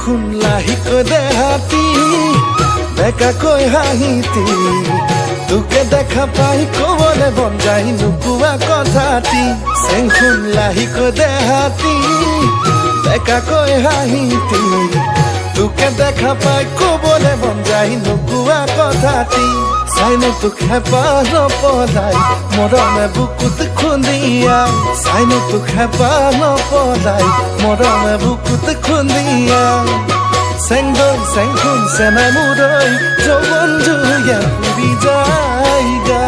শুন লাহিকৈ দেহাতি বেকা কৈ হাঁহিতি তোকে দেখা পাই কবলে মন যায় নুকুয়া কথাটি শুন লাহিকৈ দেহাতি বেকা কৈ হাঁহিতি তোকে দেখা পাই কবলে মন যায় নুকুয়া কথাটি চাইনো তোক হেঁপাহ নপলাই মৰমে বুকুত খুন্দিয়াই চাইনো তোক হেঁপাহ নপলাই মৰমে বুকুত খুন্দিয়াই চেংদৈ চেংখুন চেনাই মুদৈ যৌৱন জুইয়া পুৰি যায় গা